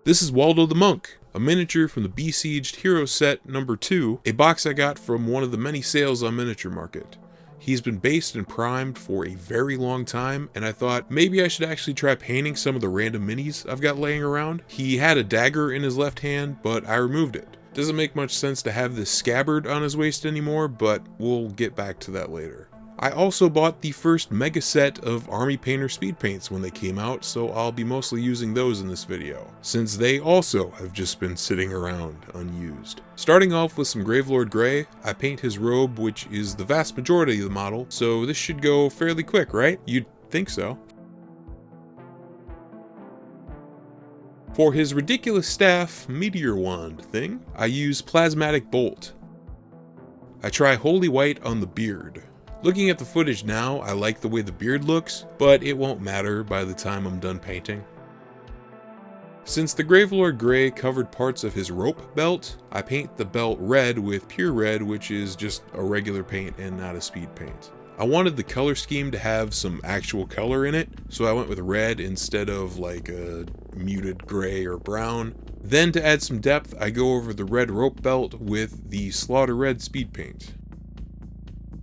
This is Waldo the Monk, a miniature from the Besieged Hero Set number 2, a box I got from one of the many sales on Miniature Market. He's been based and primed for a very long time, and I thought maybe I should actually try painting some of the random minis I've got laying around. He had a dagger in his left hand, but I removed it. Doesn't make much sense to have this scabbard on his waist anymore, but we'll get back to that later. I also bought the first mega set of Army Painter Speedpaints when they came out, so I'll be mostly using those in this video, since they also have just been sitting around unused. Starting off with some Gravelord Grey, I paint his robe, which is the vast majority of the model, so this should go fairly quick, right? You'd think so. For his ridiculous staff meteor wand thing, I use Plasmatic Bolt. I try Holy White on the beard. Looking at the footage now, I like the way the beard looks, but it won't matter by the time I'm done painting. Since the Gravelord Grey covered parts of his rope belt, I paint the belt red with Pure Red, which is just a regular paint and not a speed paint. I wanted the color scheme to have some actual color in it, so I went with red instead of like a muted gray or brown. Then to add some depth, I go over the red rope belt with the Slaughter Red speed paint.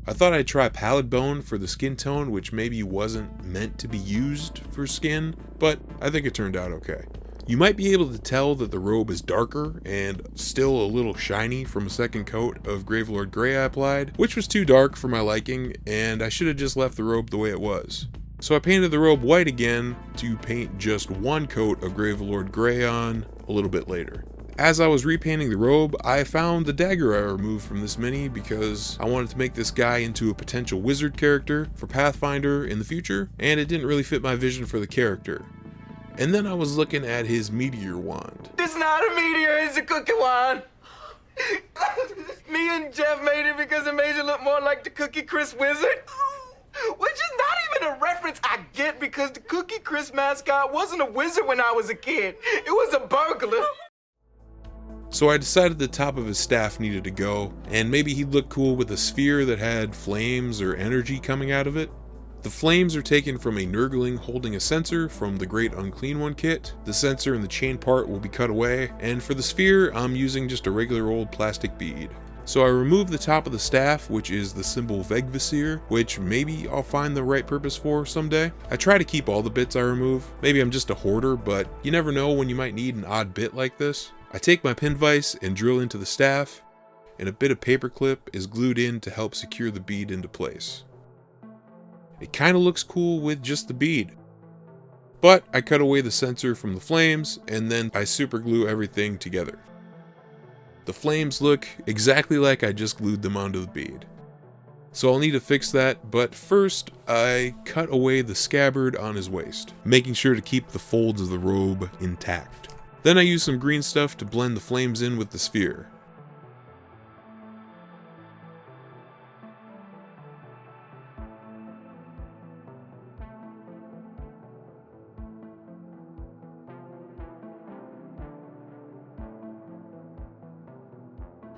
I thought I'd try Pallid Bone for the skin tone, which maybe wasn't meant to be used for skin, but I think it turned out okay. You might be able to tell that the robe is darker and still a little shiny from a second coat of Gravelord Grey I applied, which was too dark for my liking, and I should have just left the robe the way it was. So I painted the robe white again to paint just one coat of Gravelord Grey on a little bit later. As I was repainting the robe, I found the dagger I removed from this mini because I wanted to make this guy into a potential wizard character for Pathfinder in the future, and it didn't really fit my vision for the character. And then I was looking at his meteor wand. It's not a meteor, it's a cookie wand. Me and Jeff made it because it made you look more like the Cookie Crisp wizard. Which is not even a reference I get because the Cookie Crisp mascot wasn't a wizard when I was a kid. It was a burglar. So I decided the top of his staff needed to go, and maybe he'd look cool with a sphere that had flames or energy coming out of it. The flames are taken from a Nurgling holding a censer from the Great Unclean One kit. The censer and the chain part will be cut away, and for the sphere, I'm using just a regular old plastic bead. So I removed the top of the staff, which is the symbol Vegvisir, which maybe I'll find the right purpose for someday. I try to keep all the bits I remove. Maybe I'm just a hoarder, but you never know when you might need an odd bit like this. I take my pin vise and drill into the staff, and a bit of paper clip is glued in to help secure the bead into place. It kind of looks cool with just the bead. But I cut away the censer from the flames, and then I super glue everything together. The flames look exactly like I just glued them onto the bead. So I'll need to fix that, but first I cut away the scabbard on his waist, making sure to keep the folds of the robe intact. Then I use some green stuff to blend the flames in with the sphere.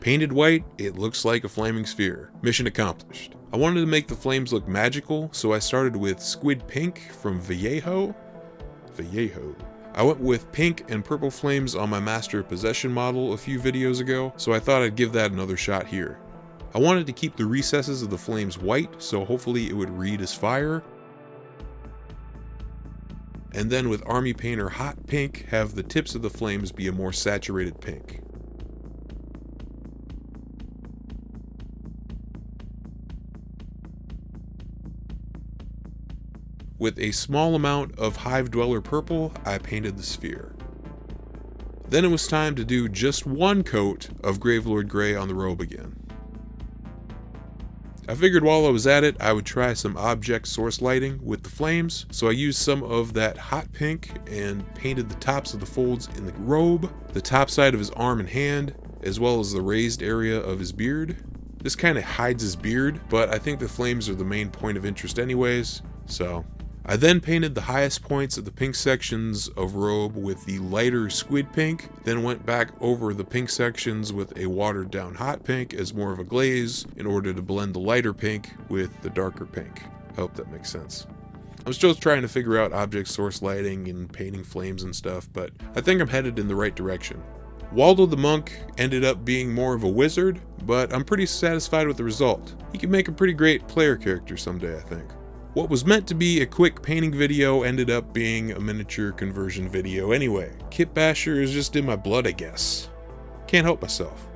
Painted white, it looks like a flaming sphere. Mission accomplished. I wanted to make the flames look magical, so I started with Squid Pink from Vallejo. I went with pink and purple flames on my Master of Possession model a few videos ago, so I thought I'd give that another shot here. I wanted to keep the recesses of the flames white, so hopefully it would read as fire. And then with Army Painter Hot Pink, have the tips of the flames be a more saturated pink. With a small amount of Hive Dweller Purple, I painted the sphere. Then it was time to do just one coat of Gravelord Grey on the robe again. I figured while I was at it, I would try some object source lighting with the flames, so I used some of that hot pink and painted the tops of the folds in the robe, the top side of his arm and hand, as well as the raised area of his beard. This kind of hides his beard, but I think the flames are the main point of interest anyways, so I then painted the highest points of the pink sections of robe with the lighter squid pink, then went back over the pink sections with a watered down hot pink as more of a glaze in order to blend the lighter pink with the darker pink. I hope that makes sense. I'm still trying to figure out object source lighting and painting flames and stuff, but I think I'm headed in the right direction. Waldo the Monk ended up being more of a wizard, but I'm pretty satisfied with the result. He could make a pretty great player character someday, I think. What was meant to be a quick painting video ended up being a miniature conversion video anyway. Kit Basher is just in my blood, I guess. Can't help myself.